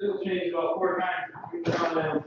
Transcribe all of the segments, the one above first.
It'll change about 4 times between now and then.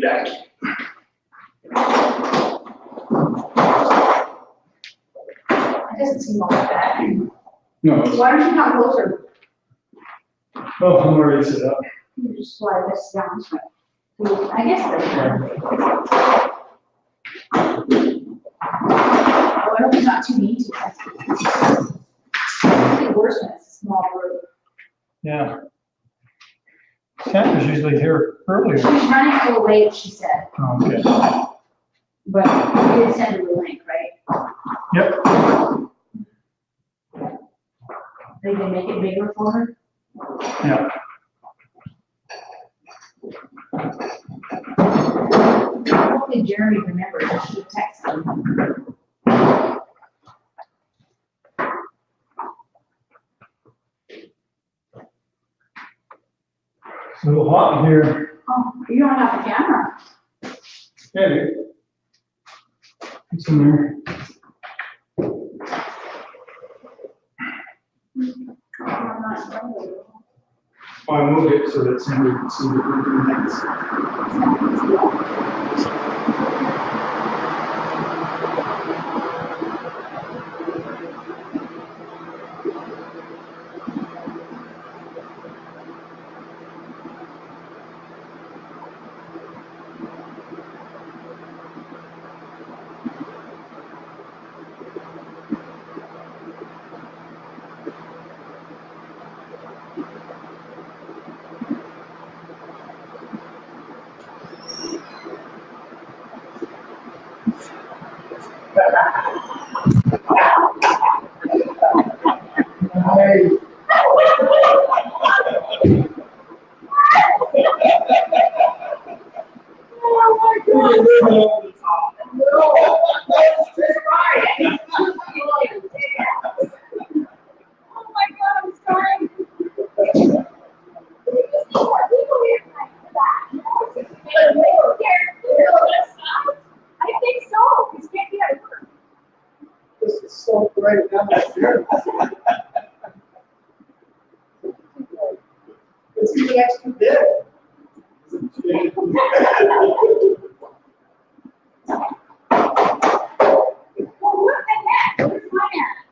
Back. It doesn't seem all that bad. No. Why don't you come closer? Oh, I'm already set up. You just slide this down. I guess that's fine. Oh, I hope it's not too neat. It's worse when it's a small group. Yeah. Sandra's usually here earlier. She's running a little late, she said, Oh, okay. but you did send her the link, right? Yep. They can make it bigger for her? Yeah. Hopefully Jeremy remembers that she texted him. It's a little hot in here. Oh, you don't have the camera. Hey. It's in there. I'm not sure. Oh, I moved it so that Sandra can see what we're doing next. Hey. Oh my God. No, that's just right. Oh my God, I'm sorry. There's no more people here. write it down upstairs. It's the extra bit. Well, what the heck? Where's my hat?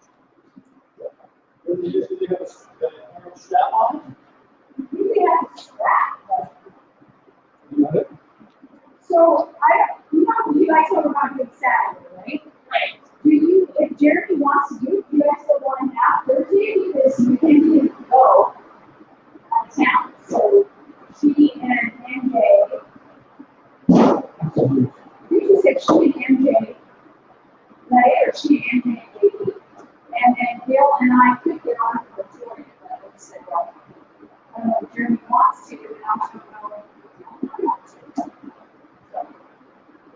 Did you have a strap on? Usually I have a strap. You know it? So, you guys talk about Good Saturday, right? Right. If Jeremy wants to do it, you guys still want to have Thursday, because you can't go out of town. So, she and MJ, I think she said she and MJ, right, or she and MJ, and then Bill and I could get on for a tour, but I said, well, I don't know if Jeremy wants to, and I don't know.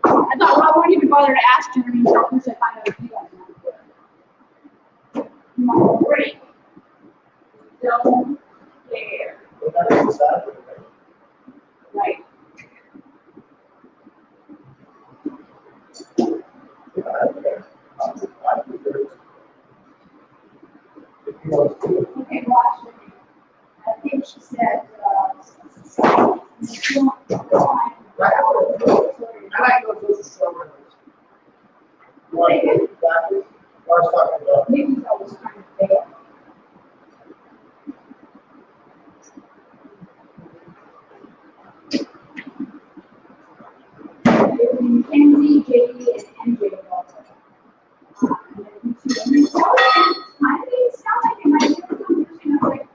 I thought, well, I won't even bother to ask Jeremy until I find out if you guys want to do it. You want a break? Don't care. But that is Saturday, Right. yeah, I think I think there's. If you want to do it. Okay, watch it. I think she said, I like those showrooms. You want to do it backwards? I was talking about. maybe I was trying to fail. Mackenzie, JD, and MJ also.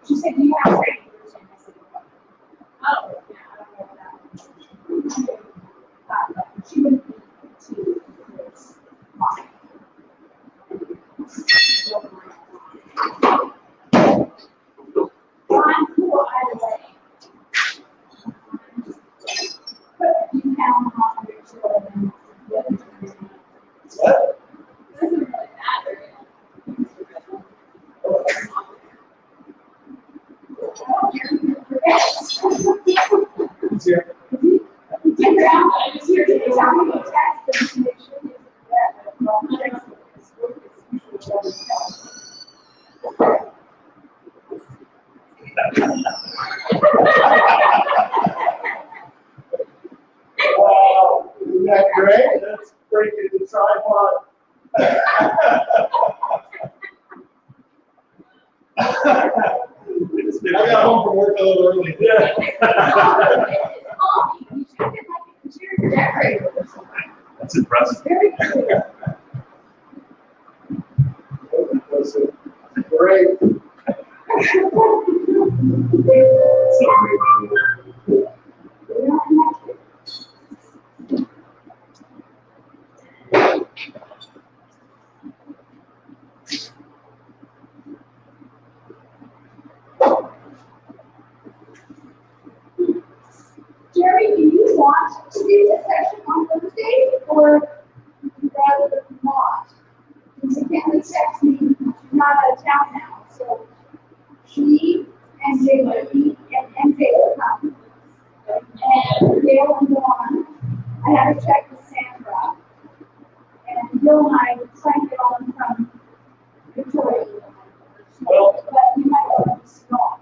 She said, do you have training Thursday? And I said, oh, yeah, I don't know that. She wouldn't be too, it's fine. I'm cool either way. But you can on your show and the other two. What? Doesn't really matter. It's here. I just hear you tell me to text them to make sure you Wow, isn't that great? That's breaking the tripod. I got home from work a little early. That's impressive. Very clear. Great. Jerry, do you want to do this session on Thursday, or would you rather not? Because Kenley texted me, she's not out of town now, so she and JD and MJ will come. And Dale and Dawn, I had to check with Sandra. And Bill and I were trying to get on from Victoria. Well- But you might want to stop.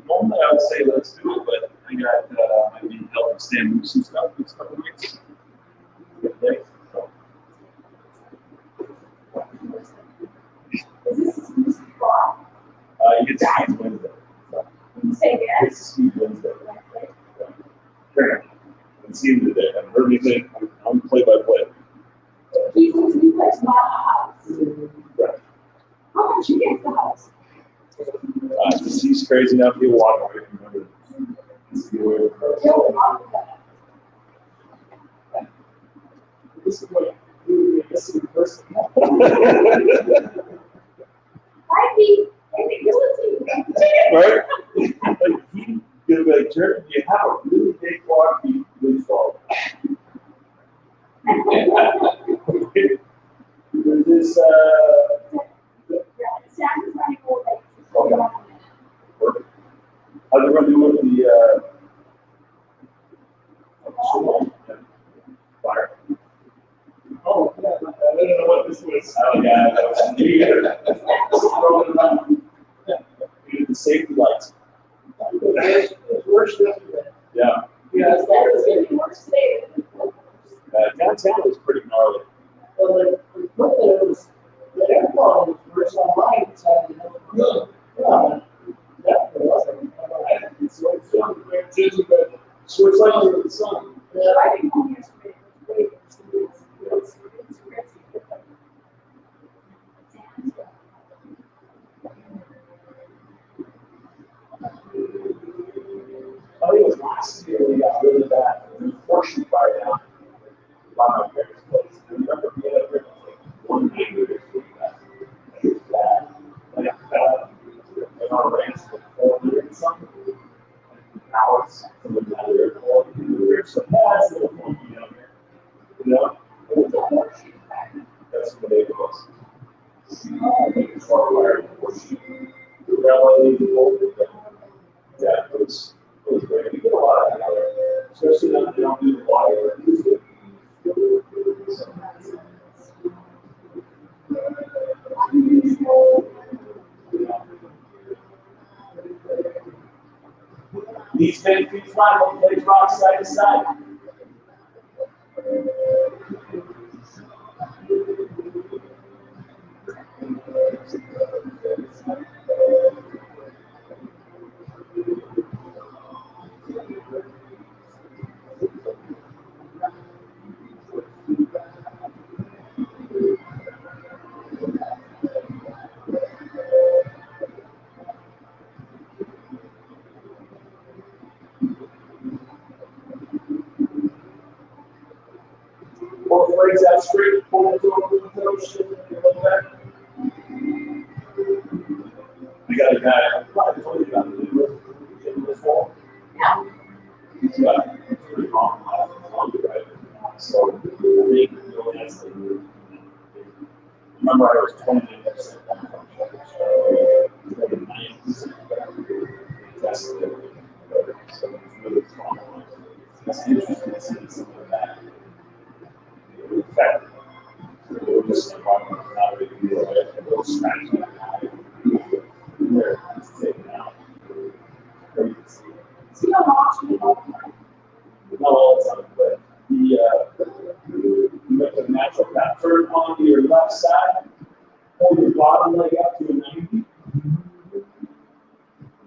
Normally I would say let's do it, but I got, I need help stand move some stuff this couple of weeks. Okay, so, Is this music bar? you get to see Wednesday. So, When you say it's yes. to see Wednesday. Sure. And see him today. I haven't heard anything. I'm play by play. He's a new place, not a house. Right. How much you get the house? Just he's crazy enough, he'll walk away from her. See where. Bill, not that. This is what you do, this is in person. I'd be guilty. Right? Like he could be like, Jerry, you have a really big quantity of baseball. There's this, Sam's running all day. perfect. How's it gonna do with the, fire? Oh, yeah, I don't know what this Throwing it around. Yeah. The safety lights. It's worse than that. Yeah. Yeah, it's That was like, getting more safe. Downtown is pretty gnarly. well, the equipment was, the air quality was worse online, it's had, yeah, definitely wasn't. So it's like under the sun. Driving home yesterday was great. It's I think it was last year we got really bad. There was a portion fire down by my parents' place. I remember being up there like 190 or something. It was bad. And our ranch was 400 and something. Hours from the down there. There's some pads that are funky down there. You know? That's what it was. I think it's far wired portion. Yeah, it was great. We get a lot of it, especially now that they don't do the water. These 10 feet flat, we'll play rock side to side. Both legs out straight, pull the door with the toe, shift it, and look back. We got a guy, I probably told you about it, in this wall. Yeah. He's got a pretty long life, right? So, I think really that's the remember I was 29% down from so 90% tested it. So it's really strong. It's interesting to see something like that. In fact, we're just talking about how they do it. A little scratch like that. Where it's taken out. Crazy to see. So you don't watch me all the time. Not all the time, but you make a natural back turn onto your left side. Hold your bottom leg up to a 90.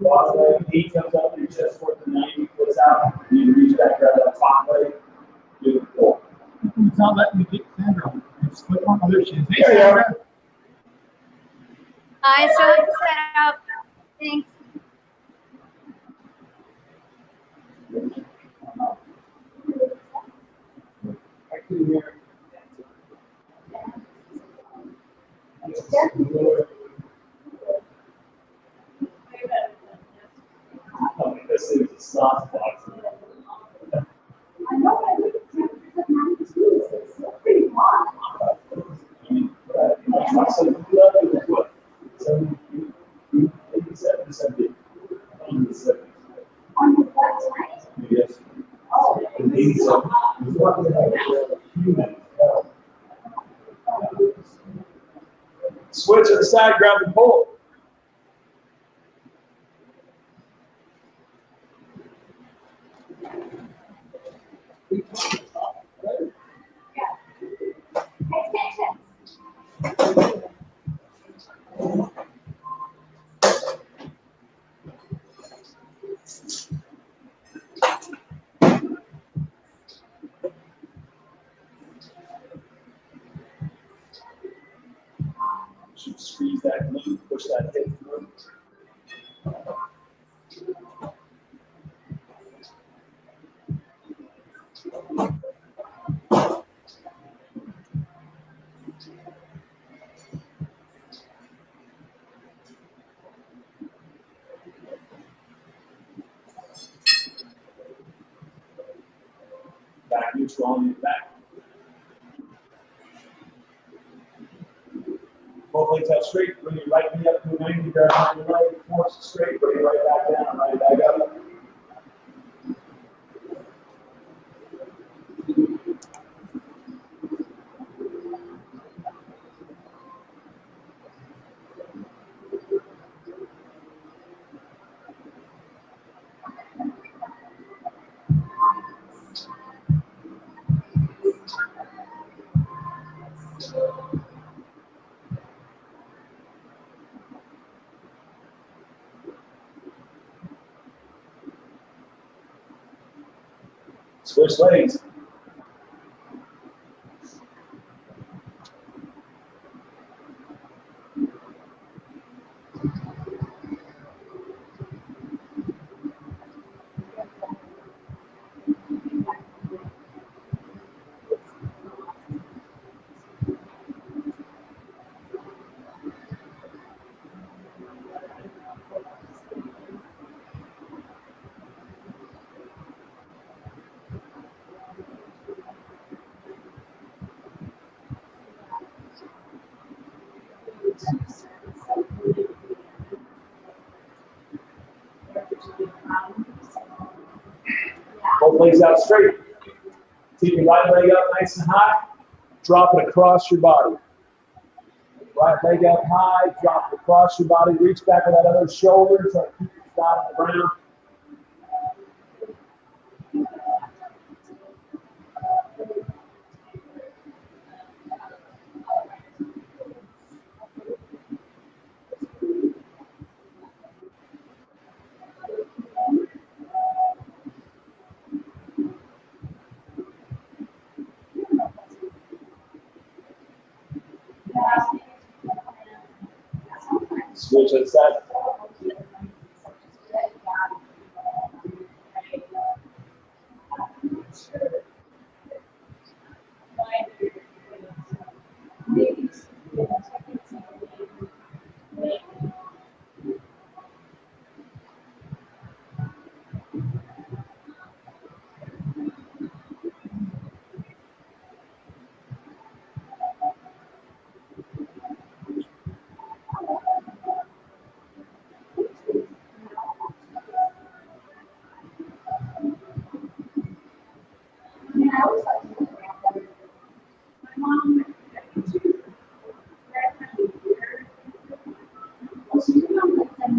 Bottom leg, knee comes up, your chest towards the 90, flips out, and you reach back, grab that top leg, do the pull. It's not letting me get Sandra. Just click on other shit. Hey, There you are. Sandra. I still set up. Thanks. I can hear. This is a soft box. I know I look at temperatures of 92, so it's still pretty hot. I mean, my son, he left it with what? 87, 70. On the 70. On your left side. Yes. Oh, And 87. He's walking like a human. Switch to the side, grab the pole. Should squeeze that glue, push that hip through. Back neutral on your back. Both legs out straight, bring your right knee up to a 90, grab on your right, force it straight, bring it right back down, right back up. Switch legs. Both legs out straight. Keep your right leg up nice and high. Drop it across your body. Right leg up high, drop it across your body. Reach back with that other shoulder. Try to keep your flat on the ground. Switch to the side.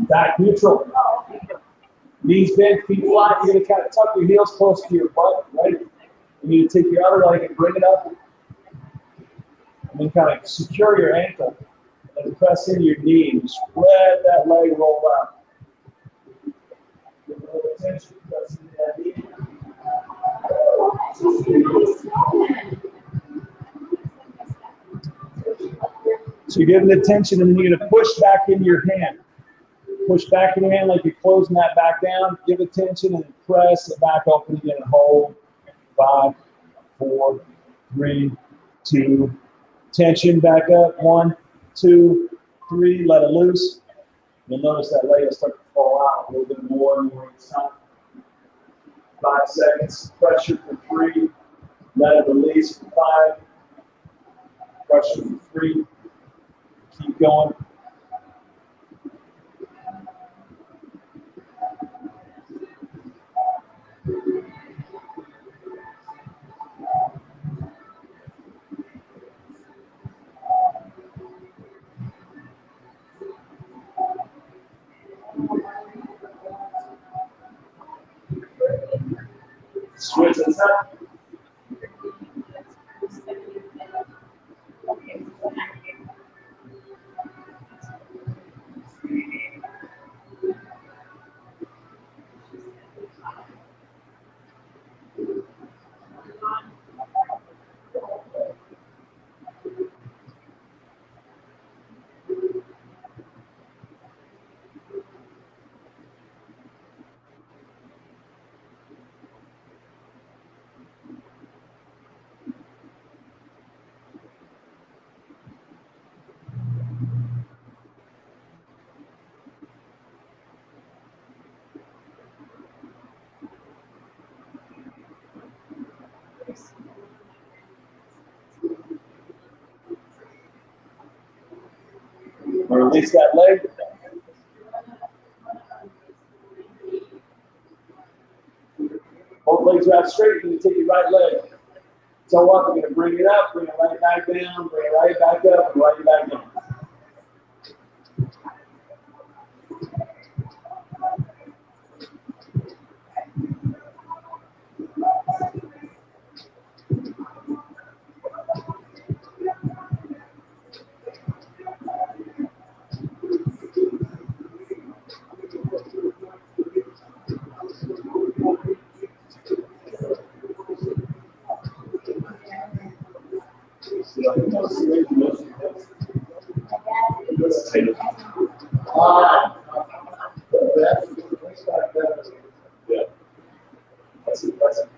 Back neutral. Knees bent, feet flat. You're going to kind of tuck your heels close to your butt, right? You need to take your other leg and bring it up. And then kind of secure your ankle. And press into your knee and spread that leg roll out. Give a little attention, press into that knee. So you're giving attention and then you're going to push back into your hand. Push back in your hand like you're closing that back down. Give attention and press it back open again and hold. 5, 4, 3, 2. Tension back up. 1, 2, 3. Let it loose. You'll notice that leg will start to fall out a little bit more and more each time. 5 seconds. Pressure for 3. Let it release for 5. Pressure for 3. Keep going. Switch and set. Release that leg. Both legs are out straight. You take your right leg. So what? We're going to bring it up, bring it right back down, bring it right back up, and right back down. Yeah. That's impressive.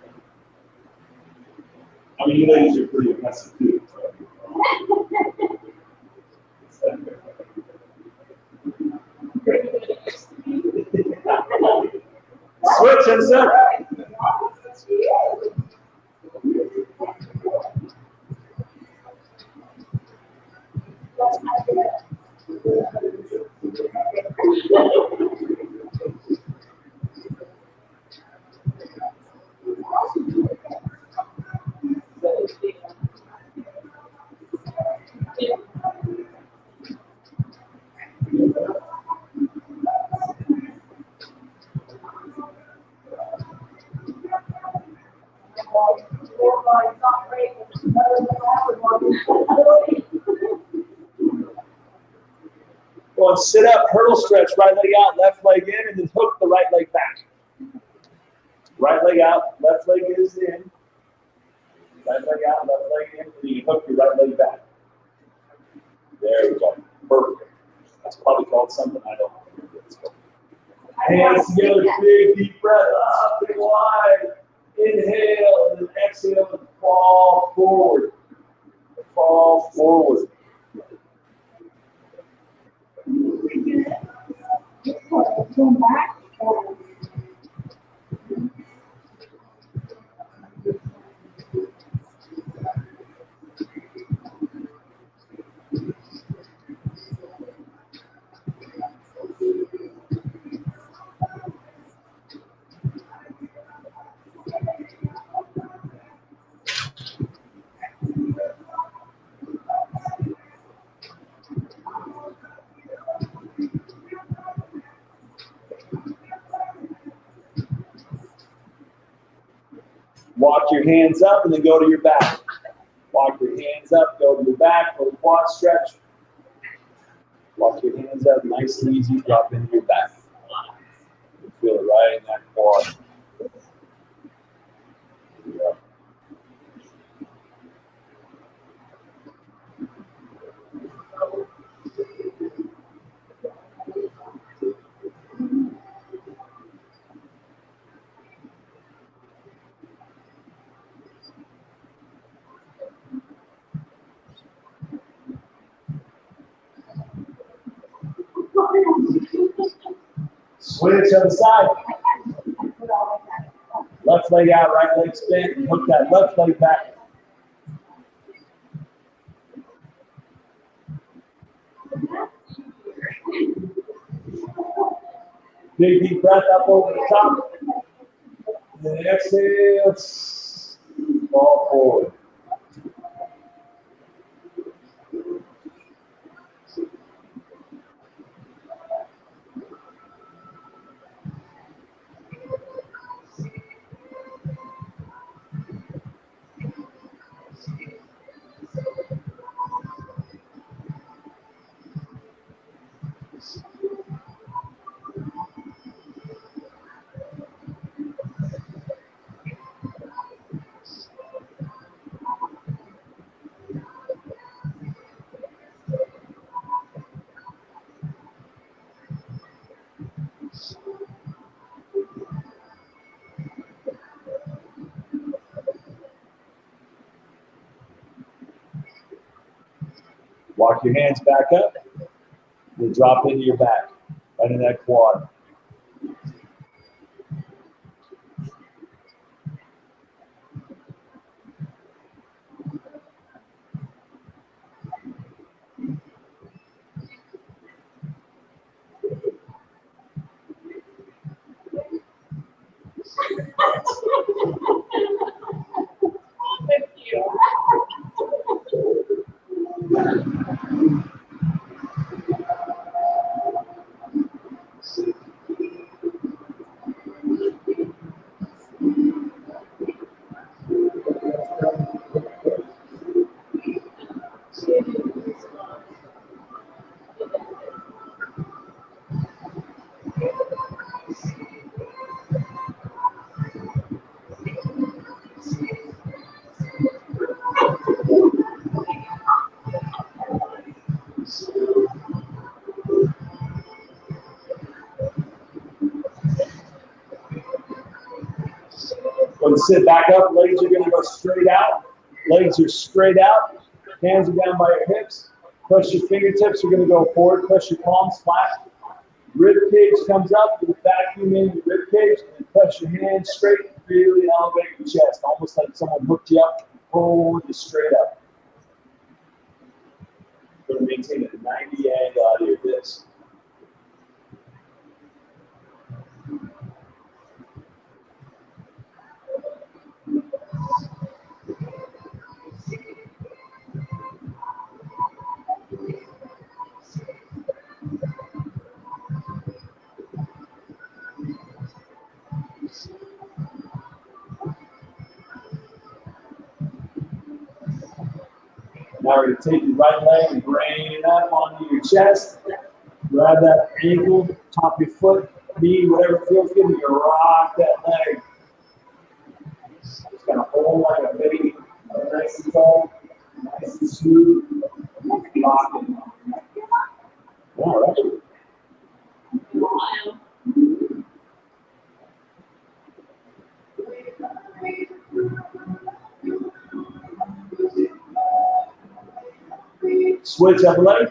I mean, you ladies are pretty impressive too. Switch and set. Go and sit up, hurdle stretch, right leg out, left leg in, and then hook the right leg back. Right leg out, left leg is in. Right leg out, left leg in, and you hook your right leg back. There we go. Perfect. That's probably called something I don't know. Hands together, big deep breath, up and wide. Inhale, and then exhale, and fall forward. Fall forward. Come back. Walk your hands up and then go to your back. Walk your hands up, go to your back, go to quad stretch. Walk your hands up, nice and easy, drop into your back. You feel it right in that quad. Yeah. Switch on the side. Left leg out, right leg spin. Hook that left leg back. Big deep breath up over the top. And then exhale. Fall forward. Walk your hands back up. Then drop into your back, right in that quad. Thank you. sit back up, legs are gonna go straight out. Legs are straight out, hands are down by your hips. Press your fingertips, you're gonna go forward, press your palms flat. Rib cage comes up, you vacuum in your rib cage, and press your hands straight, really elevate your chest, almost like someone hooked you up, pull you straight up. You're gonna maintain a 90 angle out of your disc. Now we're going to take your right leg and bring it up onto your chest. Grab that ankle, top of your foot, knee, whatever feels good. You're going to rock that leg. Just kind of hold like a baby, nice and tall, nice and smooth. Lock it. All right. Switch up leg.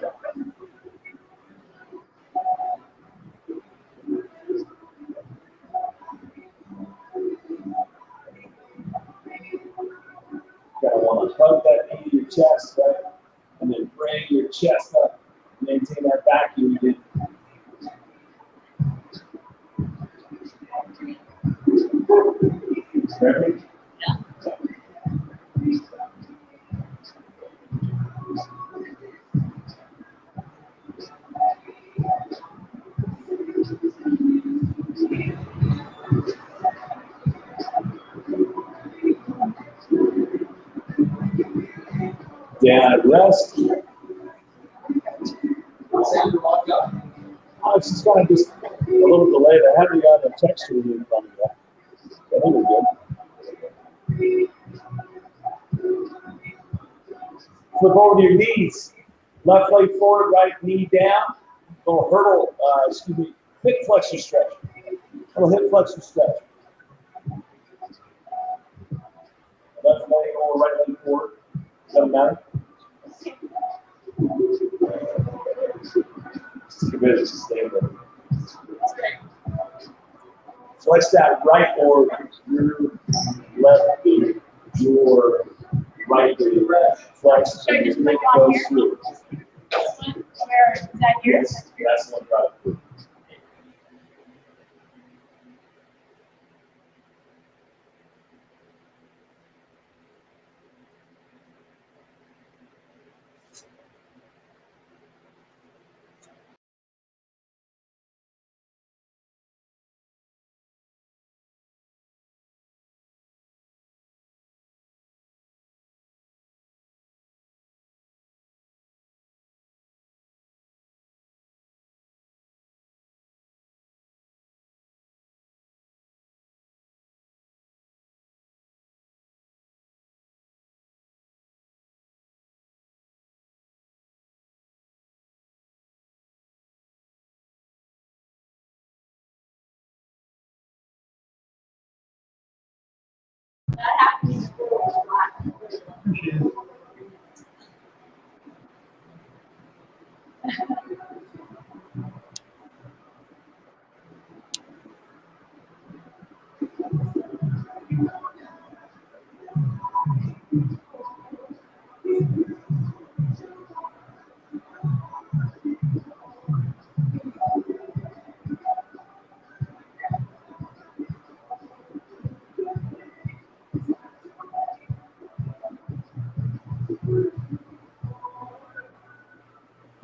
Gotta want to hug that knee to your chest, right? And then bring your chest up. Maintain that vacuum again. Ready? Down at rest. It's just kind of just a little delay. I haven't got a texture in front of that. So I think we're good. Flip over to your knees. Left leg forward, right knee down. Little hurdle, hip flexor stretch. Little hip flexor stretch. Left leg over, right leg forward. Doesn't matter. Just committed to stay there. Flex that right or your left knee, your right knee. Flex. Should I just put on here? Through. Where is that here? Yes, that's one right through.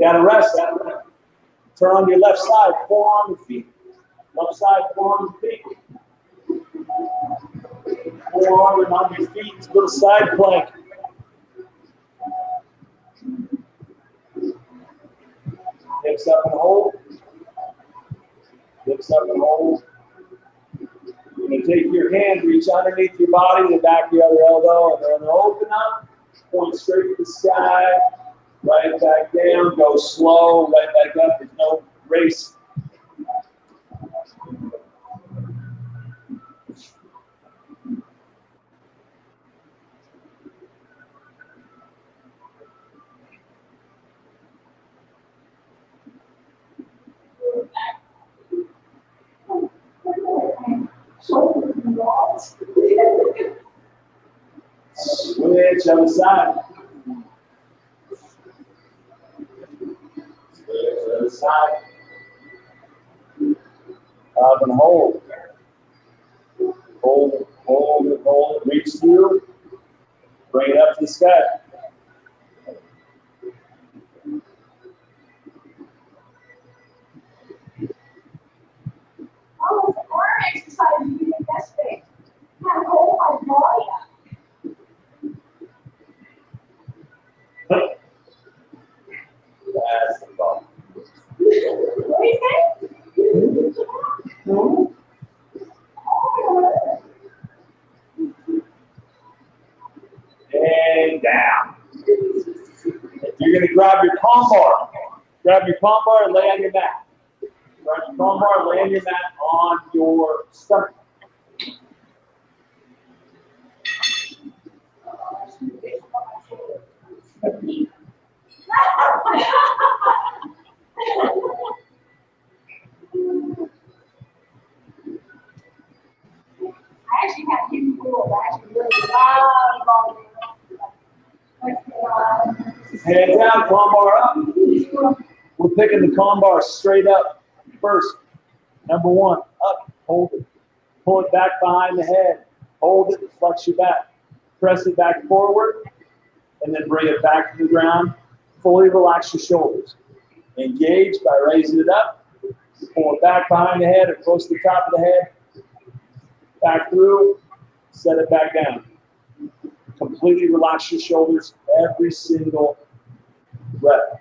Down and rest. Turn on your left side, forearm and feet. Left side, forearm and feet. Forearm and on your feet, little side plank. Hips up and hold. Hips up and hold. You're going to take your hand, reach underneath your body, the back of the other elbow, and then open up, point straight to the sky. Right back down, go slow, right back up, there's no race. Switch other side. Switch other side. Up and hold. Hold it, hold it, hold it. Reach through. Bring it up to the sky. Oh, it's an arm exercise. You do the best thing. Kind of hold my body up. That's the ball. What do you say? Oh, And down. You're going to grab your palm bar. Grab your palm bar and lay on your mat. Grab your palm bar and lay on your mat on your stomach. I actually had hidden rules. I actually really love volleyball. Hands down, palm bar up. We're picking the palm bar straight up first. Number one, up, hold it. Pull it back behind the head. Hold it, flex your back. Press it back forward, and then bring it back to the ground. Fully relax your shoulders. Engage by raising it up. Pull it back behind the head or close to the top of the head. Back through, set it back down. Completely relax your shoulders every single breath.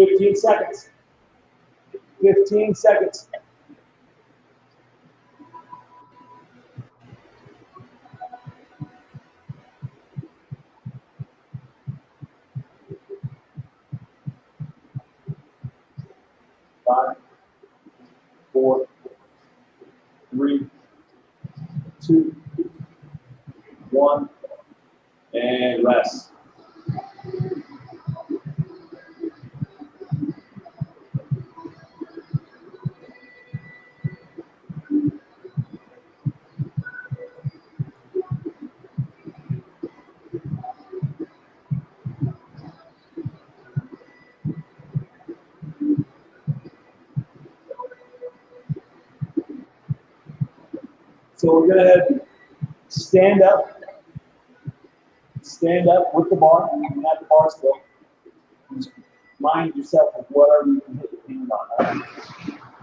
15 seconds. 15 seconds. Five, 4, 3, 2, 1, and rest. So we're going to stand up with the bar, and at the bar still. Just mind yourself of whatever you can hit your hand on. Right?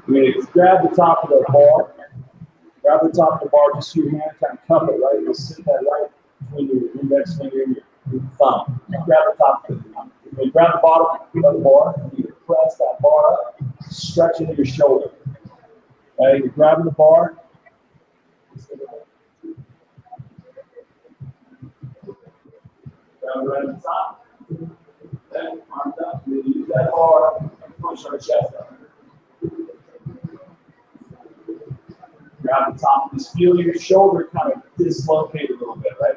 You're going to grab the top of the bar, grab the top of the bar, just so your hand kind of cup it, right? You'll sit that right between your index finger and your thumb. Grab the top of it. You're going to grab the bottom of the bar, and you're going to press that bar up, stretch into your shoulder. Right? You're grabbing the bar. Grab right at the top. Then arms up. We're going to use that bar and push our chest up. Grab the top. Just feel your shoulder kind of dislocate a little bit, right?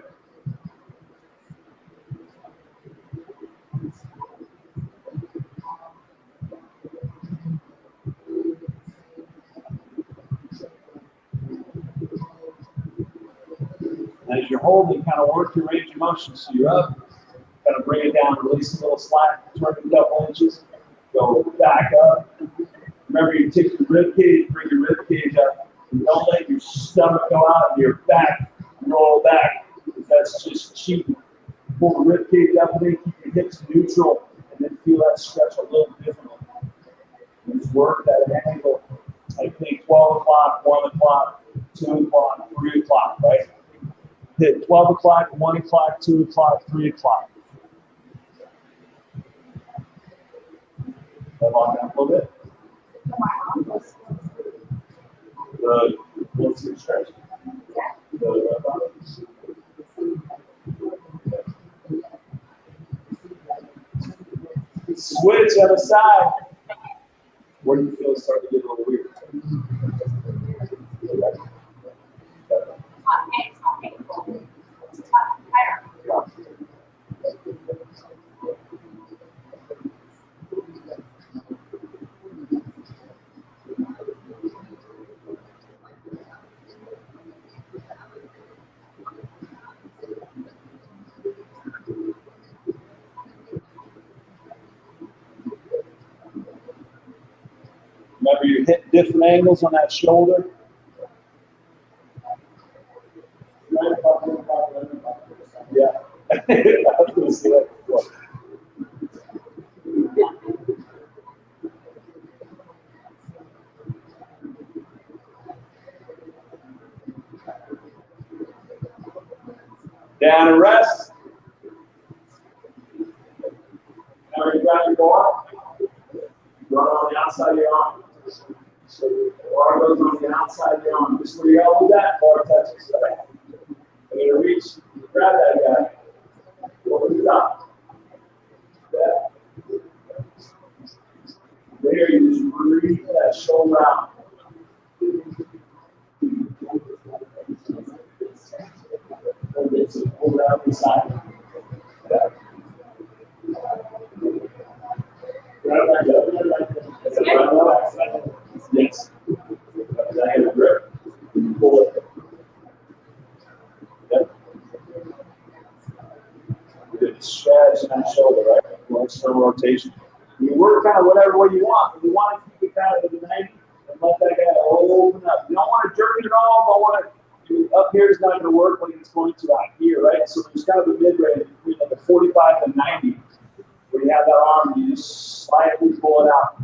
As you're holding, kind of work your range of motion. So you're up, kind of bring it down, release a little slack, turn it a couple inches, go back up. Remember, you take your rib cage, bring your rib cage up, and don't let your stomach go out and your back roll back. That's just cheating. Pull the rib cage up and then keep your hips neutral, and then feel that stretch a little differently. And just work that angle. I think 12 o'clock, 1 o'clock, 2 o'clock, 3 o'clock, right? Hit 12 o'clock, 1 o'clock, 2 o'clock, 3 o'clock. Come on down a little bit. What's your stretch? Switch on the side. Where do you feel it's starting to get a little weird? Remember, you hit different angles on that shoulder. Yeah. I was going to say that before. Down and rest. Now you got your bar. Run on the outside of your arm. So the bar goes on the outside of your arm. Just where you hold that, bar touches. Right? You're going to reach, grab that guy. Go to the top. Yeah. There, you just breathe that shoulder out. Hold it out the side. Yeah. Grab that guy. Yes. I have a grip. Pull it. Yep. Good stretch in that shoulder, right? External rotation. You work kind of whatever way you want, but you want to keep it kind of to the 90 and let that guy open up. You don't want to jerk it at all, but want to. Up here is not going to work like it's going to out here, right? So there's kind of a mid-range between like a 45 and 90, where you have that arm and you just slightly pull it out.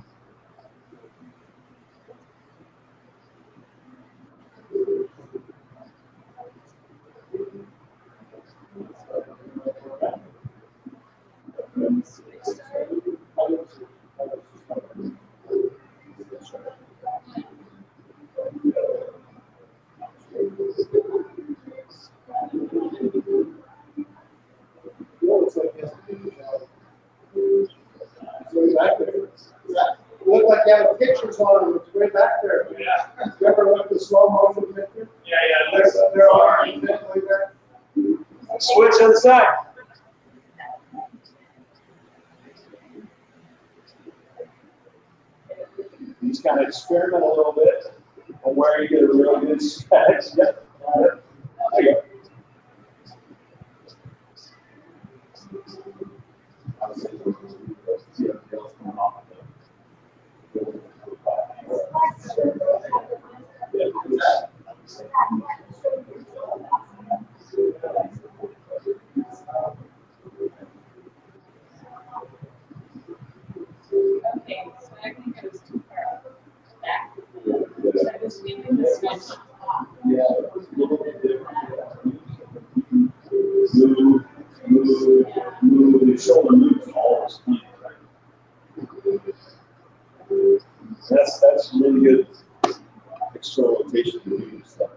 Look like you have pictures on it. It's way back there. Yeah. You ever look at the slow motion picture? Yeah. There are. Like that. Switch on the side. You just kind of experiment a little bit on where you get a really good stretch. Yep. There you go. Okay, so I think it was too far back. So I was leaving the switch off. Yeah, it's a little bit different. Move. Your shoulder moves all the time. That's really good external rotation to do stuff.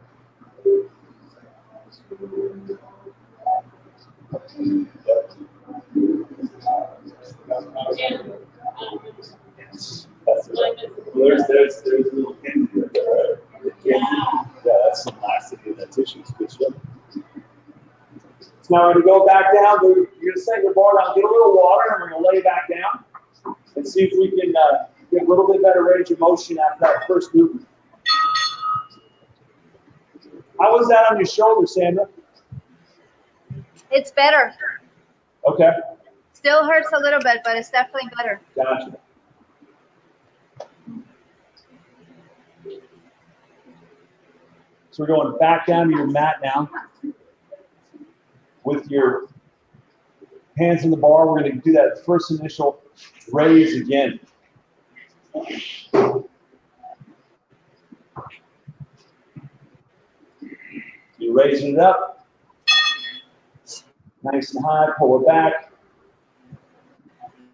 There's a little pin here, right? Yeah, that's some elastic in that tissue. It's good stuff. So now we're going to go back down. You're going to set your bar down, get a little water, and we're going to lay back down and see if we can get a little bit better range of motion after that first movement. How was that on your shoulder, Sandra? It's better. Okay. Still hurts a little bit, but it's definitely better. Gotcha. So we're going back down to your mat now. With your hands in the bar, we're going to do that first initial raise again. Raising it up. Nice and high, pull it back.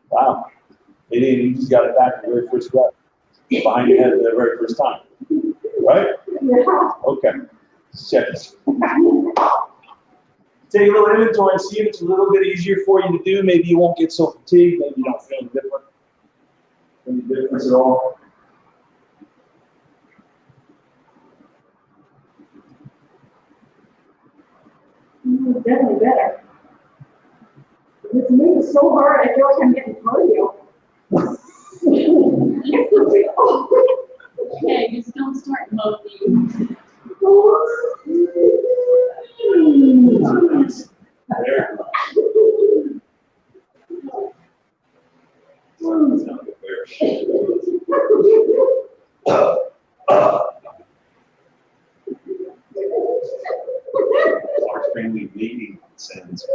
Wow. You just got it back the very first rep. Behind your head the very first time. Right? Yeah. Okay. Check this. Take a little inventory and see if it's a little bit easier for you to do. Maybe you won't get so fatigued. Maybe you don't feel different. Any difference at all? Definitely better. This move is so hard, I feel like I'm getting cardio. Okay, just don't start moping. There. Our family meeting sounds.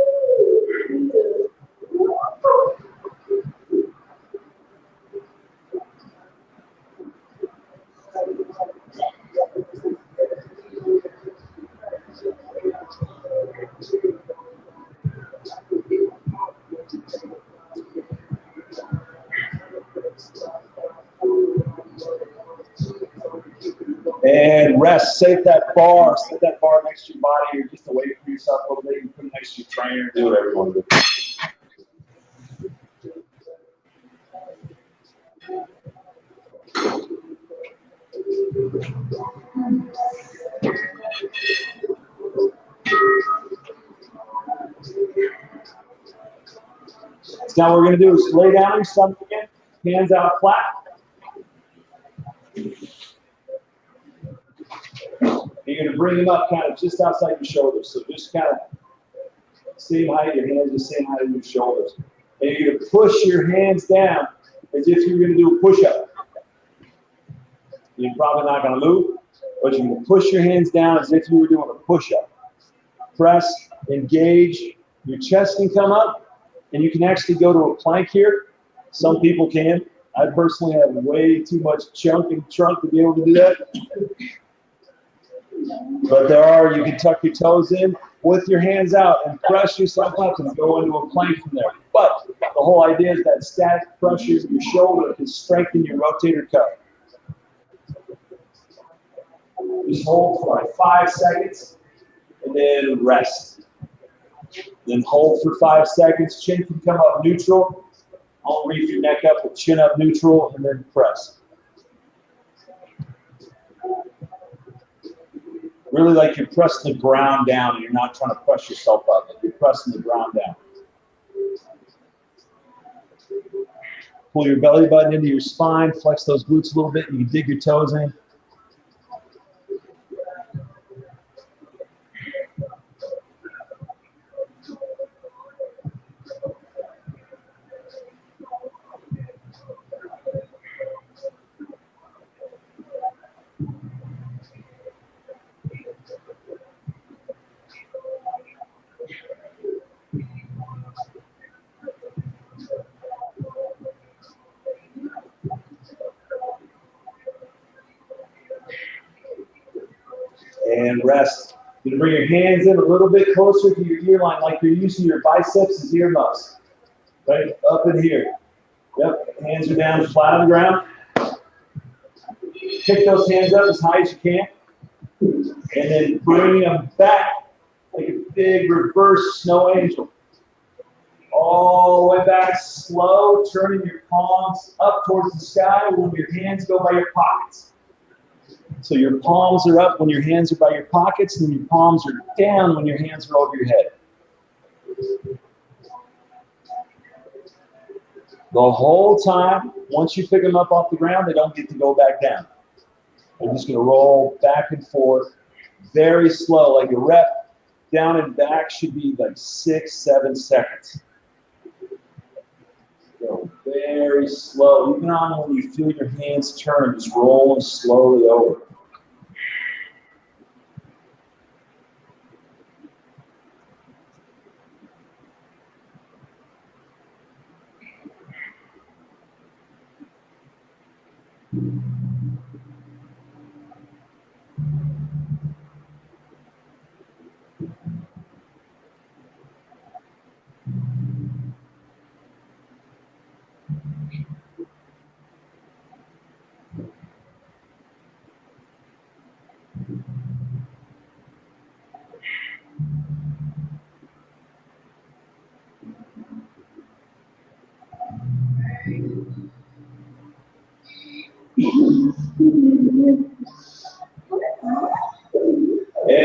And rest. Set that bar next to your body, or just away from yourself a little bit. You put it next to your trainer. Do whatever you want to do. So now what we're going to do is lay down on your stomach again, hands out flat. You're going to bring them up kind of just outside your shoulders. So just kind of same height, your hands the same height as your shoulders. And you're going to push your hands down as if you're going to do a push-up. You're probably not going to move, but you're going to push your hands down as if you were doing a push-up. Press, engage, your chest can come up, and you can actually go to a plank here. Some people can. I personally have way too much chunk and trunk to be able to do that. But you can tuck your toes in with your hands out and press yourself up and go into a plank from there. But the whole idea is that static pressure in your shoulder can strengthen your rotator cuff. Just hold for like 5 seconds and then rest. Then hold for 5 seconds. Chin can come up neutral. I'll reef your neck up with chin up neutral and then press. Really like you're pressing the ground down and you're not trying to press yourself up. You're pressing the ground down. Pull your belly button into your spine, flex those glutes a little bit, and you can dig your toes in. And rest. You're going to bring your hands in a little bit closer to your ear line, like you're using your biceps as earmuffs. Right up in here. Yep, hands are down flat on the ground. Pick those hands up as high as you can. And then bring them back like a big reverse snow angel. All the way back, slow, turning your palms up towards the sky when your hands go by your pockets. So your palms are up when your hands are by your pockets, and your palms are down when your hands are over your head. The whole time, once you pick them up off the ground, they don't get to go back down. They're just going to roll back and forth very slow. Like a rep down and back should be like 6-7 seconds. Go very slow. Even on when you feel your hands turn, just roll them slowly over.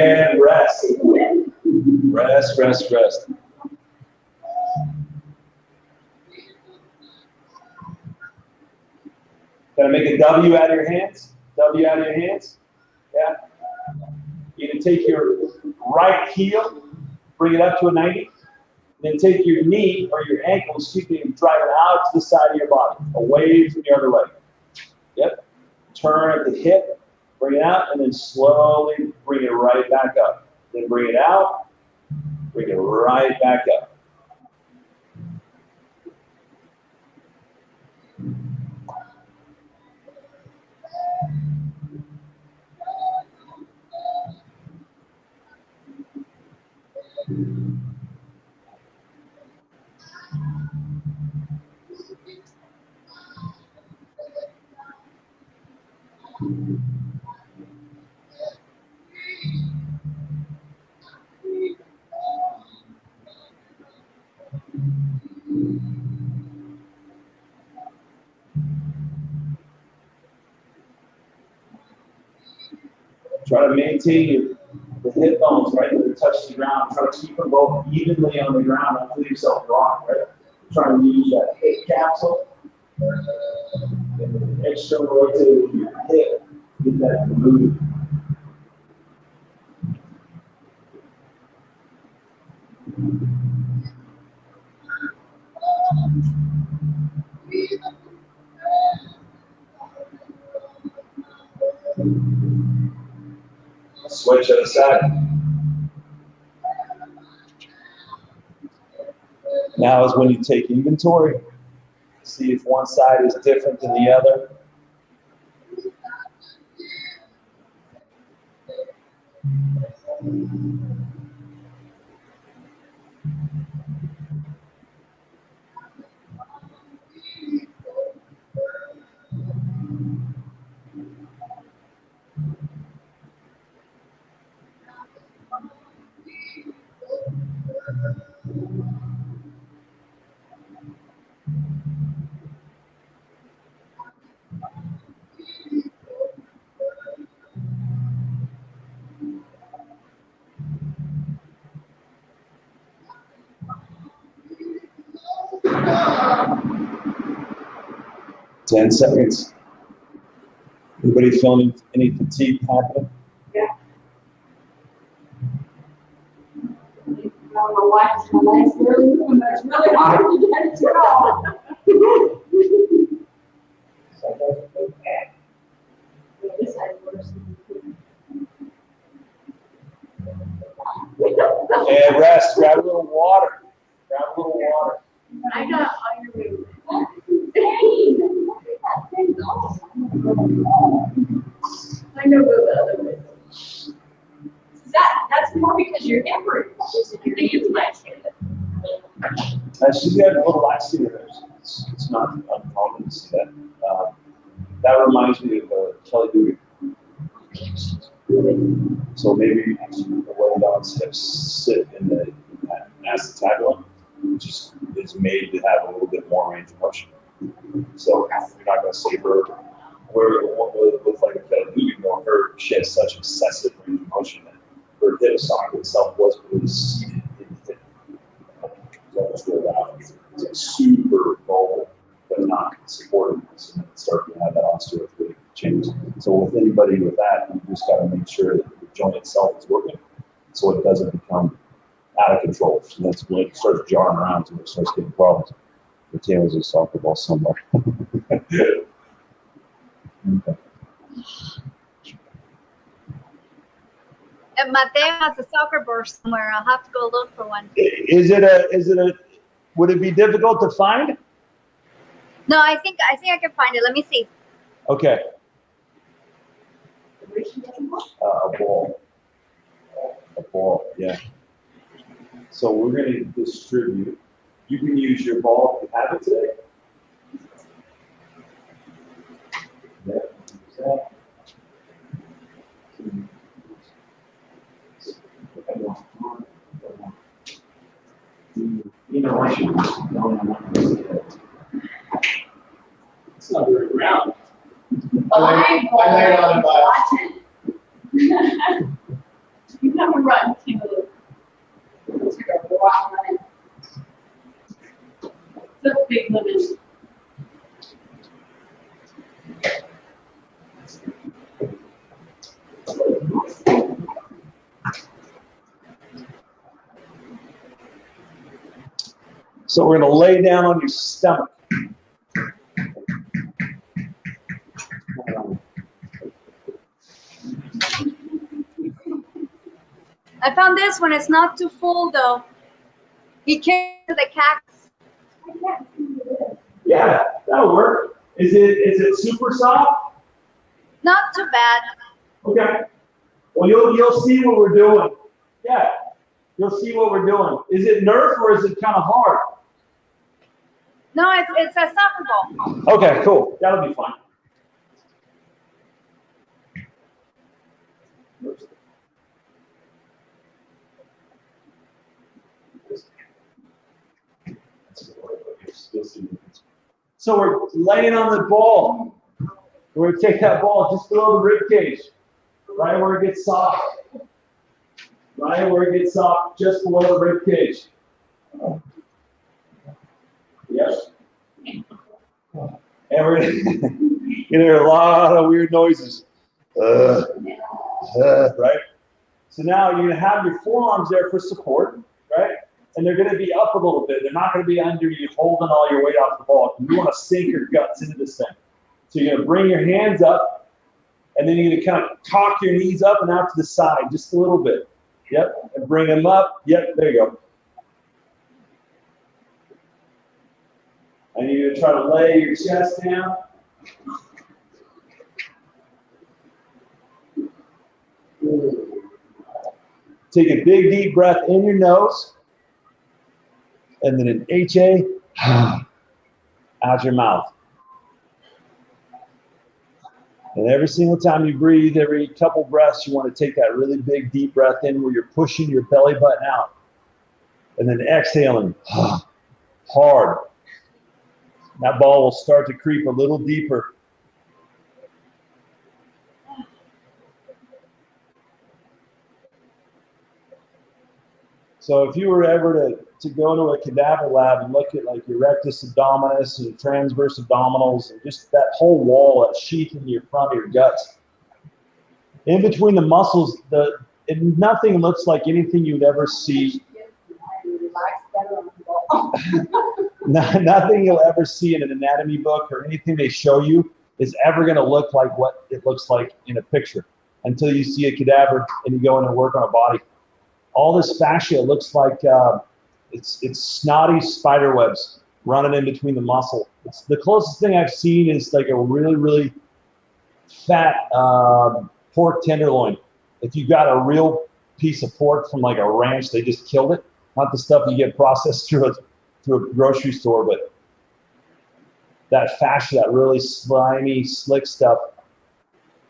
And rest. Rest, rest, rest. Gonna make a W out of your hands? W out of your hands? Yeah. You're gonna take your right heel, bring it up to a 90, then take your knee or your ankle, excuse me, and drive it out to the side of your body, away from your other leg. Yep. Turn at the hip, bring it out, and then slowly bring it right back up. Then bring it out, bring it right back up. Try to maintain the hip bones right where they touch the ground. Try to keep them both evenly on the ground. Don't leave yourself wrong, right? Try to use that hip capsule. And then external rotate your hip. Get that moving. Switch other side. Now is when you take inventory. See if one side is different than the other. Ten seconds. Anybody feeling any fatigue happening? Yeah. I don't know why, it's my legs really moving, but it's really hard to get it to go. This side works. And rest. Grab a little water. Grab a little water. I got all your movement. I know the other way. That's more because you're hemorrhaging. You think it's my skin? She's got a little laxative. It's not uncommon to see that. That reminds me of Kelly Dewey. So maybe the way Don's hips sit in the acetabulum, which is made to have a little bit more range of motion. So you're not going to see her where it won't look like a Kelly Dewey more. She has such excessive range of motion that her hip socket itself wasn't really seated in the hip. It's like super mobile, but not supported. So it's starting to have that osteoarthritic change. So with anybody with that, you just got to make sure that the joint itself is working, so it doesn't become out of control. So that's when it starts jarring around, so it starts getting problems. The tail is a soccer ball somewhere. Okay. And Mateo has a soccer ball somewhere. I'll have to go look for one. Would it be difficult to find? No, I think I can find it. Let me see. Okay. A ball. A ball, yeah. So we're going to distribute. You can use your ball if you have it today. Yeah. You know, I should it's not very round. I laid on it by. You Never run, King of the. Took a while on it. It's a big limit. So we're going to lay down on your stomach. I found this when it's not too full though. He came to the cactus. Yeah, that'll work. Is it super soft? Not too bad. Okay. Well, you'll see what we're doing. Yeah, you'll see what we're doing. Is it Nerf or is it kind of hard? No, it's a soccer ball. Okay, cool. That'll be fun. So we're laying on the ball. We're going to take that ball just below the rib cage, right where it gets soft. Right where it gets soft, just below the rib cage. Yes. And we're you hear a lot of weird noises. Right? So now you're going to have your forearms there for support, right? And they're going to be up a little bit. They're not going to be under you holding all your weight off the ball. You want to sink your guts into this thing. So you're going to bring your hands up, and then you're going to kind of cock your knees up and out to the side just a little bit. Yep, and bring them up. Yep, there you go. And you're going to try to lay your chest down. Take a big, deep breath in your nose. And then an HA out your mouth. And every single time you breathe, every couple breaths, you want to take that really big, deep breath in where you're pushing your belly button out. And then exhaling hard. That ball will start to creep a little deeper. So if you were ever to go to a cadaver lab and look at like your rectus abdominis and transverse abdominals and just that whole wall, that sheath in your front of your guts, in between the muscles, nothing looks like anything you'd ever see. Nothing you'll ever see in an anatomy book or anything they show you is ever going to look like what it looks like in a picture until you see a cadaver and you go in and work on a body. All this fascia looks like it's snotty spider webs running in between the muscle. It's the closest thing I've seen is like a really, really fat pork tenderloin. If you got a real piece of pork from like a ranch, they just killed it. Not the stuff you get processed through a grocery store, but that fascia, that really slimy, slick stuff,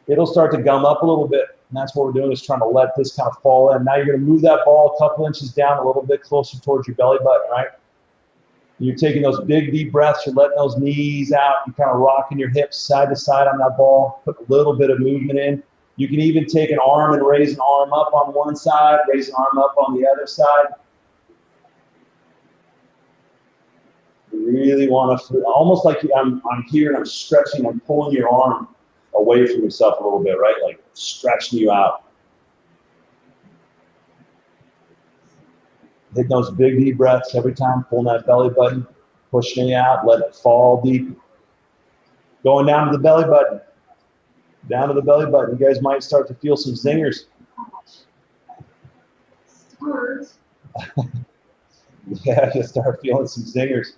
it'll start to gum up a little bit. And that's what we're doing, is trying to let this kind of fall in. Now you're going to move that ball a couple inches down, a little bit closer towards your belly button, right? You're taking those big, deep breaths. You're letting those knees out. You're kind of rocking your hips side to side on that ball. Put a little bit of movement in. You can even take an arm and raise an arm up on one side, raise an arm up on the other side. You really want to, almost like I'm here and I'm stretching, I'm pulling your arm away from yourself a little bit, right? Like stretching you out. Take those big, deep breaths every time, pulling that belly button, pushing it out, let it fall deep. Going down to the belly button. Down to the belly button. You guys might start to feel some zingers. Yeah, just start feeling some zingers.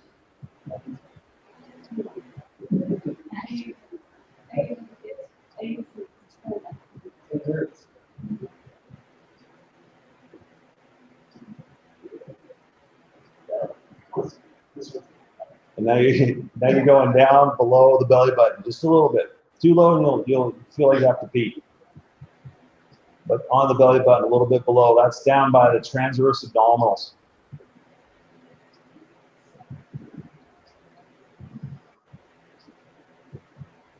And now you're going down below the belly button just a little bit. Too low and you'll feel like you have to pee. But on the belly button, a little bit below, that's down by the transverse abdominals.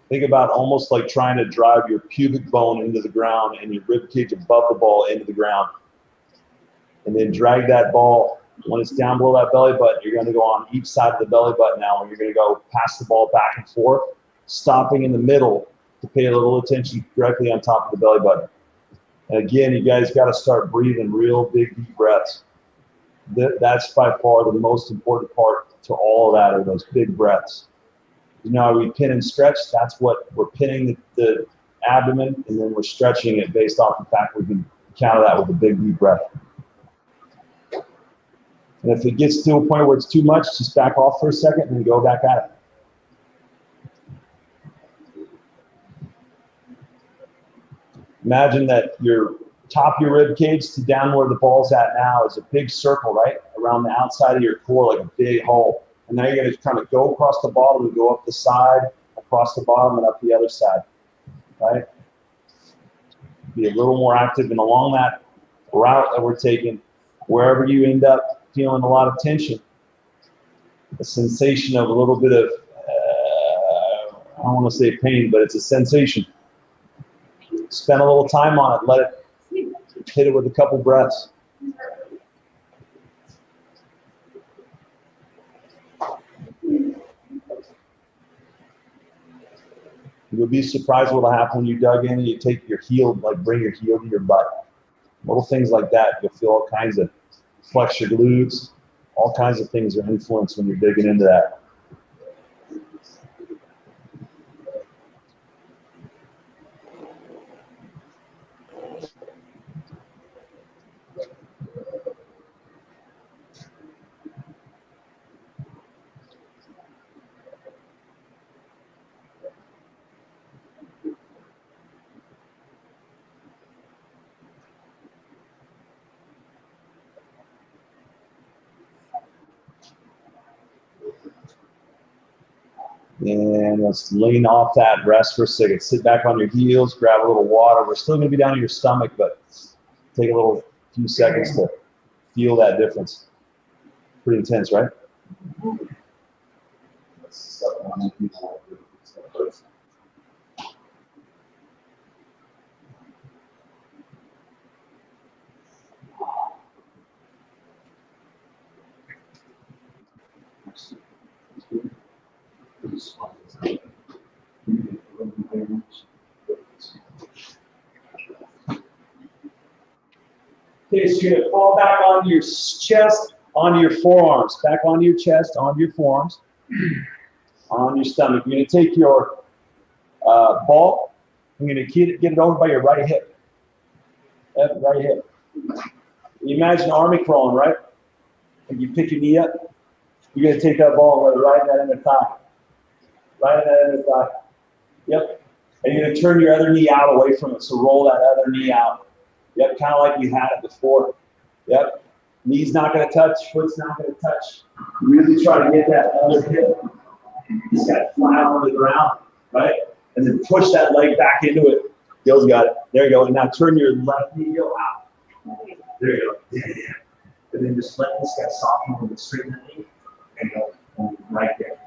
Think about almost like trying to drive your pubic bone into the ground and your rib cage above the ball into the ground. And then drag that ball. When it's down below that belly button, you're going to go on each side of the belly button now, and you're going to go pass the ball back and forth, stopping in the middle to pay a little attention directly on top of the belly button. And again, you guys got to start breathing real big, deep breaths. That's by far the most important part to all of that, are those big breaths. You know how we pin and stretch? That's what we're pinning the abdomen, and then we're stretching it based off the fact we can counter that with a big, deep breath. And if it gets to a point where it's too much, just back off for a second and then go back at it. Imagine that your top of your rib cage to down where the ball's at now is a big circle, right? Around the outside of your core, like a big hole. And now you're going to kind of go across the bottom and go up the side, across the bottom and up the other side, right? Be a little more active, and along that route that we're taking, wherever you end up feeling a lot of tension, a sensation of a little bit of, I don't want to say pain, but it's a sensation. Spend a little time on it. Let it hit it with a couple breaths. You'll be surprised what'll happen when you dug in and you take your heel, like bring your heel to your butt. Little things like that. You'll feel all kinds of, flex your glutes. All kinds of things are influenced when you're digging into that. And let's lean off that, rest for a second. Sit back on your heels, grab a little water. We're still going to be down in your stomach, but take a few seconds to feel that difference. Pretty intense, right? Okay, so you're going to fall back onto your chest, onto your forearms, back onto your chest, onto your forearms, on your stomach. You're going to take your ball, you're going to get it over by your right hip. Yep, right hip. You imagine army crawling, right? And you pick your knee up, you're going to take that ball and let it right in that inner thigh. Right in that inner thigh. Yep. And you're going to turn your other knee out away from it, so roll that other knee out. Yep, kind of like you had it before. Yep. Knee's not going to touch, foot's not going to touch. Really try to get that other hip. Just got it flat on the ground, right? And then push that leg back into it. Gil's got it. There you go. And now turn your left knee out. There you go. Yeah, yeah. And then just let this guy soften a little bit, straighten that knee, and go right there.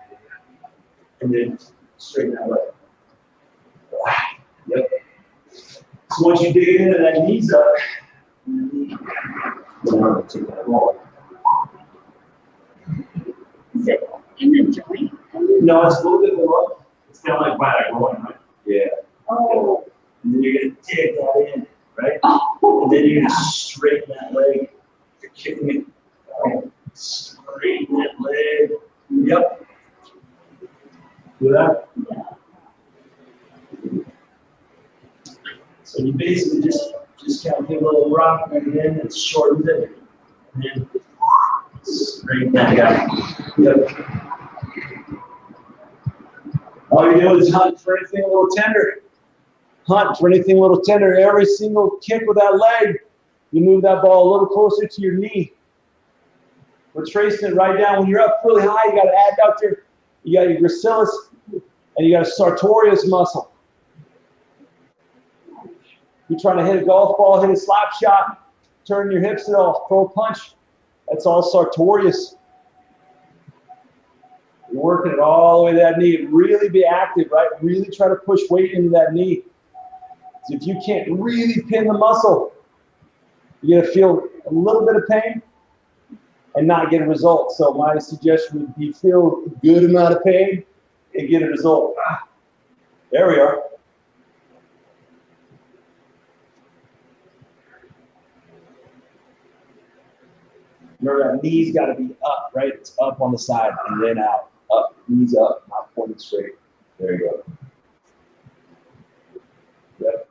And then straighten that leg. Yep. So once you dig it into that knees up, take that ball. Is it in the joint? No, it's a little bit below. It's kind of like by that groin, right? Yeah. Oh. And then you're going to dig that in, right? Oh. And then you're going to straighten that leg. You're kicking it. Right? Straighten that leg. Yep. Do that? Yeah. So you basically just kind of give a little rock right in and shorten it. And then straighten that guy. Yep. All you do is hunt for anything a little tender. Hunt for anything a little tender. Every single kick with that leg, you move that ball a little closer to your knee. We're tracing it right down. When you're up really high, you got an adductor, you got your gracilis, and you got a sartorius muscle. You're trying to hit a golf ball, hit a slap shot, turn your hips at all, throw a punch. That's all sartorius. You're working it all the way to that knee. Really be active, right? Really try to push weight into that knee. So if you can't really pin the muscle, you're gonna feel a little bit of pain and not get a result. So my suggestion would be feel a good amount of pain and get a result. There we are. Remember that knee's got to be up, right? It's up on the side and then out. Up, knees up, not pointed straight. There you go. Yep.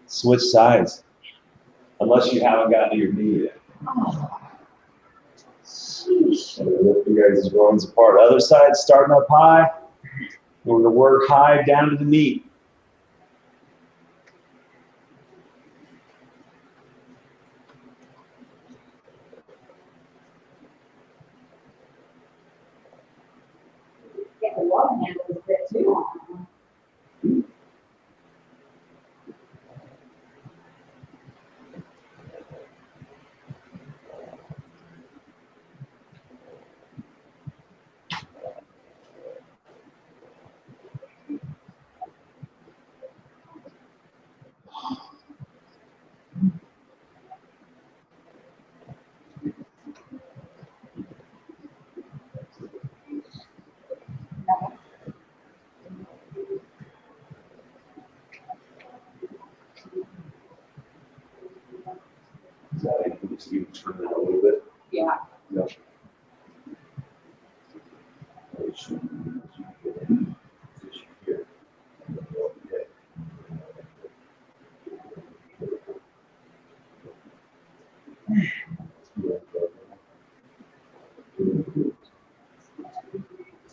Switch sides, unless you haven't gotten to your knee yet. Lift you guys' groins apart. Other side, starting up high. We're going to work high down to the knee. Get the love handle a bit too. You can turn it a little bit. Yeah. Yep.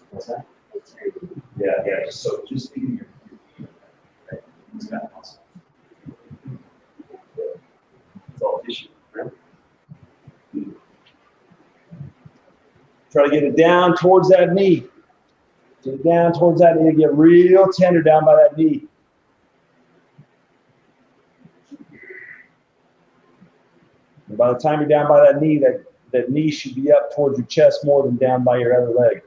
What's that? Yeah, so just leaving your feet. Right? It's got muscle. It's all tissue, right? Try to get it down towards that knee. Get it down towards that knee. Get real tender down by that knee. And by the time you're down by that knee should be up towards your chest more than down by your other leg.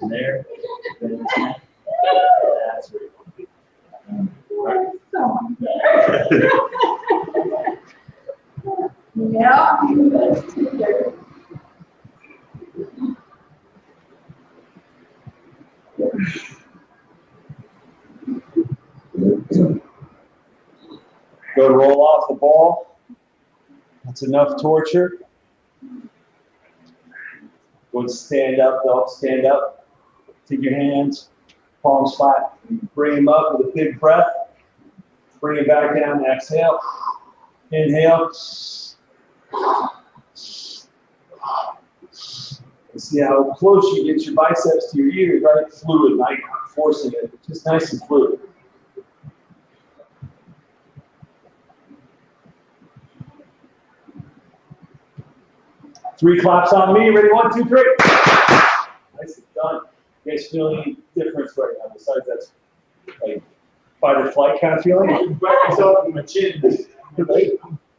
There. That's where Yeah. Go to roll off the ball. That's enough torture. Go and stand up, though. Stand up. Take your hands, palms flat. Bring them up with a big breath. Bring it back down. Exhale. Inhale. And see how close you get your biceps to your ears, right? Fluid, not forcing it. Just nice and fluid. Three claps on me. Ready? 1, 2, 3. Nicely done. You guys feel any difference right now besides that like fight or flight kind of feeling? Whack myself in my chin. Right?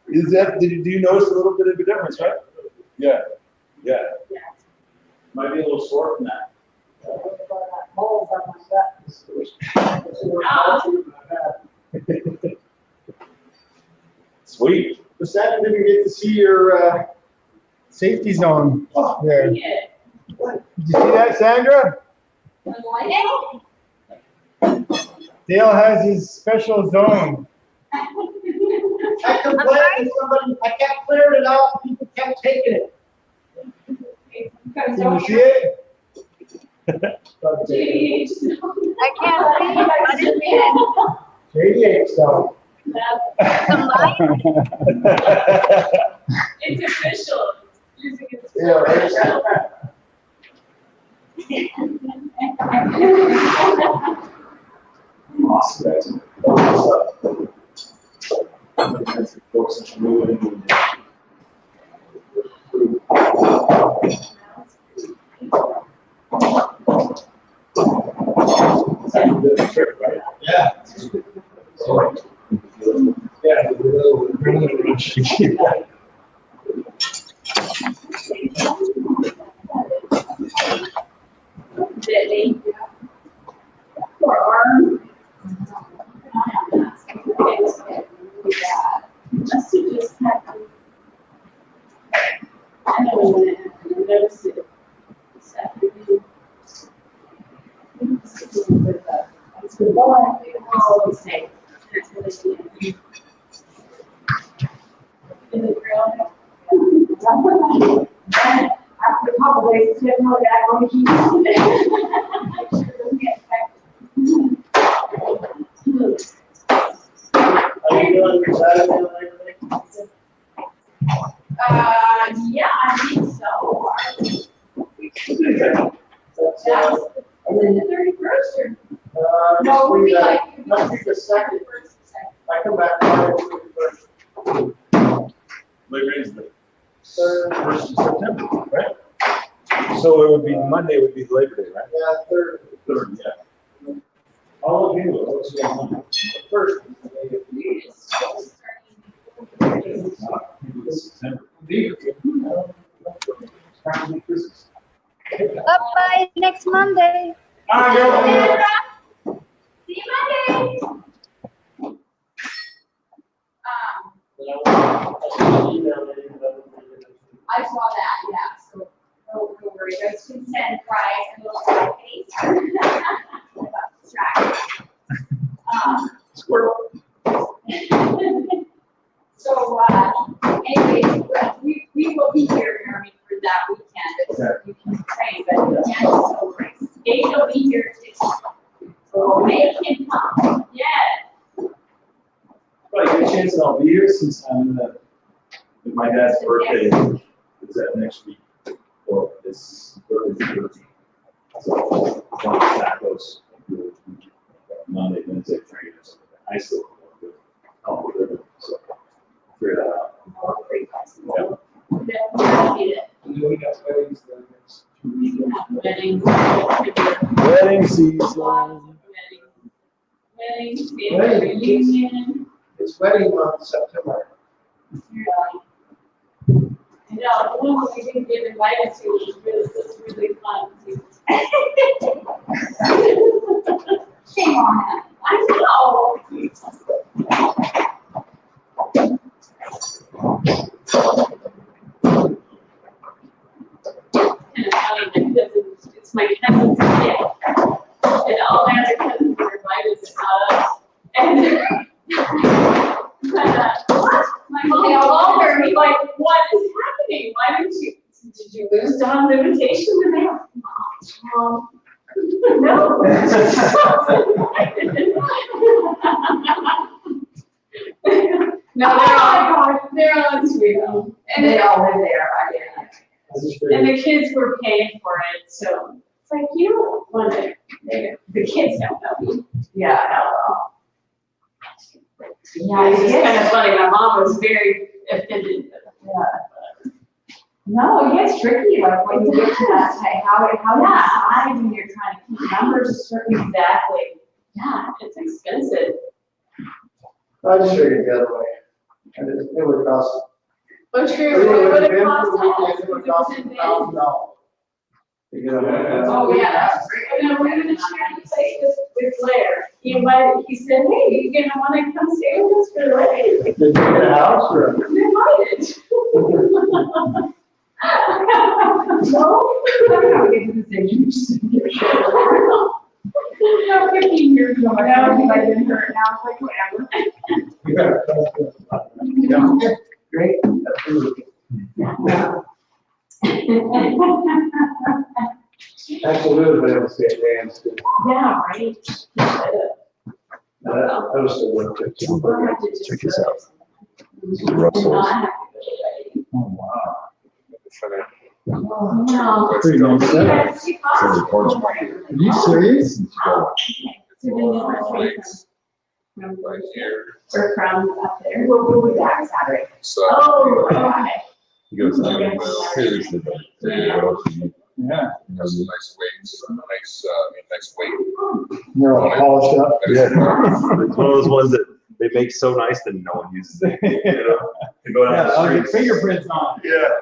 Is that? Do you notice a little bit of a difference, right? Yeah. Yeah. Might be a little sore from that. Sweet. The Saturday didn't get to see your safety zone there. Did you see that, Sandra? Dale has his special zone. I complained to somebody, I kept clearing it out, people kept taking it. Can you see it? I can't see. What is it? Radiate stuff. Some light? It's official. Using it. Yeah, right. Awesome. Yeah. Deadly. For arm. Must have just happened. I don't know when it happened. I noticed it this afternoon. It's good. Oh, safe. That's what I did. In the grill. After a couple days, didn't know that I'm going to keep it. Are you doing your Saturday and everything? Yeah, I think so. That's, And then the 31st or? No, it would be like. Next week is second. I come back Friday, first. Labor Day is the Third, 1st of September, right? So it would be, Monday would be Labor Day, right? yeah, third, 3rd, yeah. All of you, what's going on? first. September. Bye-bye, next Monday. All right, girl. See you Monday. I saw that, yeah, so no worries. I was going to send fries and little fry cakes. I got distracted. Squirrel. So, anyways, we will be here, Jeremy, for that weekend. You can train, but the weekend is so great. Dave will be here too. So make him come. Yeah. Probably a good chance that I'll be here since I'm in the, with my dad's birthday is that next week. Well, it's birthday. So, one tacos, Monday, Wednesday, training or something. I still don't do it. I'll do it. So, figure that out. All pretty flexible. Yeah. Yeah, we get We got weddings the next 2 weeks. Weddings. Wedding season. Weddings, Wedding. reunion. It's wedding month, September. No, the one we didn't get invited to was really fun too. Shame on that. I know. Kind of funny because it's my cousin's kid. And all my other cousins were invited to us. And my mom called her and was like, what is happening? Why did you lose Don's invitation to me? Mom, no. No, they're all sweet. And They they all live there, I guess. and the kids were paying for it, so it's like, you don't want to, the kids don't know. Yeah. Yeah, It's it just kind of gets, funny, my mom was very offended. no, it gets tricky, like when you get to that, hey, how you decide when you're trying to keep numbers certain. Exactly. Yeah, it's expensive. I just figured the other way. And it would cost. Oh, It true, would it have would been have for cost the weekend, it would cost $1,000. To get a. Oh, yeah, that's great. And then we're gonna share the place with Blair. He said, hey, you gonna wanna come stay with us for the wedding? Did you get a house or? I'm invited. No, I'm not making the decision, just give a shit. No, 15 years ago, Now, I didn't hurt, now it's like, whatever. You got a. Yeah. Great. Absolutely. Absolutely, but I would say advanced. Yeah, right. I was still working. Check this out. Russell's. Oh, wow. Wow. Pretty nice setup. Are you serious? Right here. Or from up there. We'll be back Saturday. So. Oh, okay. He goes, seriously, but what else do you need? Yeah. He has some nice weights, nice weight. They're all polished up. Yeah. It's one of those ones that they make so nice that no one uses it. You know, they go down Yeah, the I'll get street. fingerprints on. Yeah.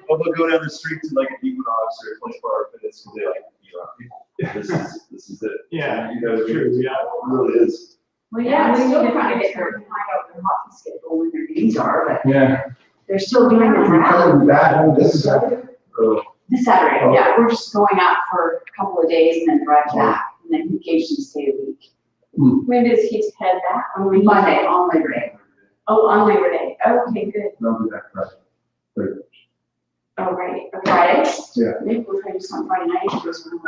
Or they'll go down the street to like an Equinox or a 24-hour fitness and they're like, you know, this is it. Yeah, You know, true, yeah. It really is. Well, yeah, we're still trying to get her to find out their hockey schedule when their games are, but Yeah. they're still doing the draft. Coming back home this Saturday? This Saturday, yeah, we're just going out for a couple of days and then drive back, and then vacation stay a week. When does he head back? On Monday, on Labor Day. Oh, on Labor Day. Okay, good. I'll be back Friday. Oh, right. Okay. Friday? Yeah. Maybe we'll try to do something Friday night. Or something.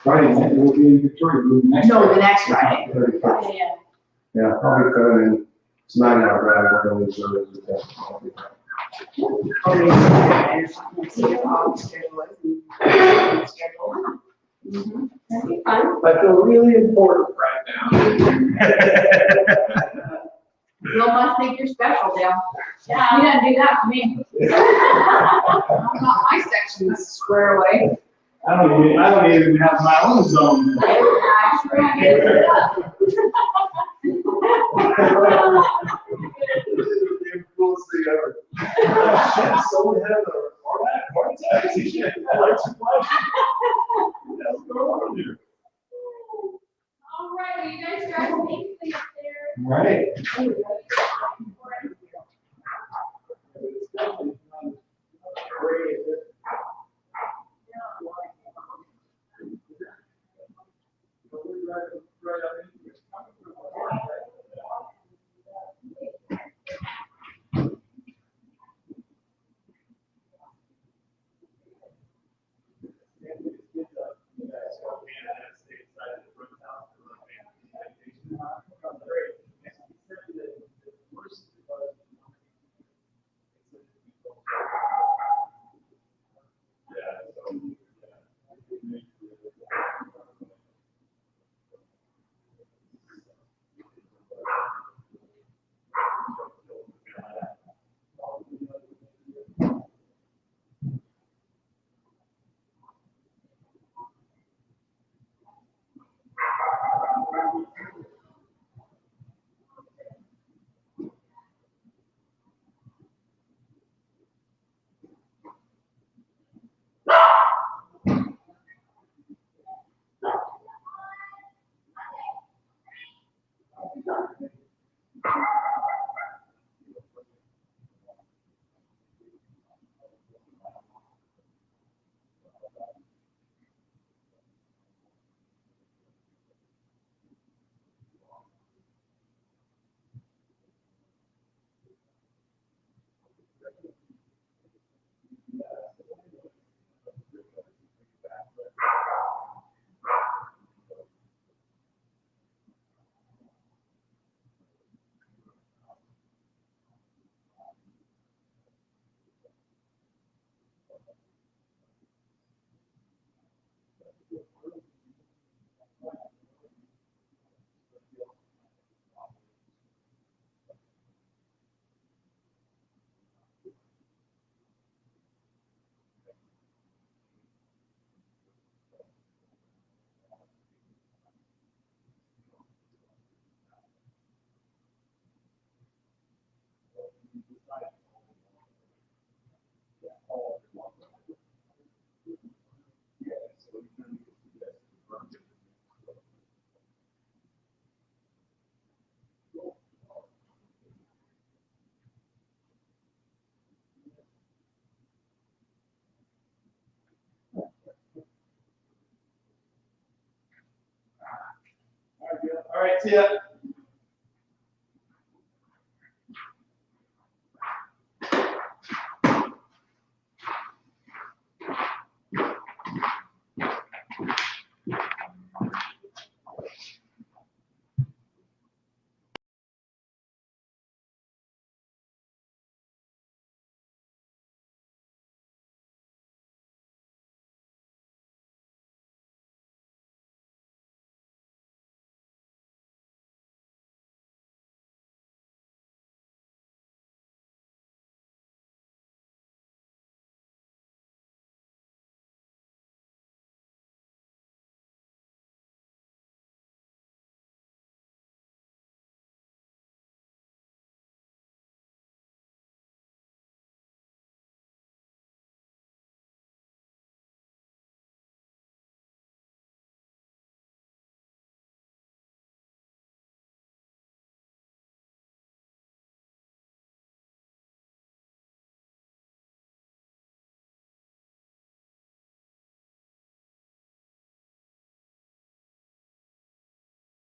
Friday night, we'll be in Victoria. No, the next Friday. 31st. Yeah. Yeah, I'll be coming in. It's 9-hour drive. I'll go as early as we can. I'll be back. Or maybe Saturday or something, and see what our schedule is and schedule. Mhm. That'd be fun. I feel really important right now. Bill must think you're special, Dale. Yeah. You didn't do that for me. I'm not my section is square away. I don't even have my own zone. I sure I get it up. Coolest thing ever. Shit, someone had a heart attack. Shit, I like to watch. What's going on here? All right, will you guys drive safely up there? Right. All right, see ya.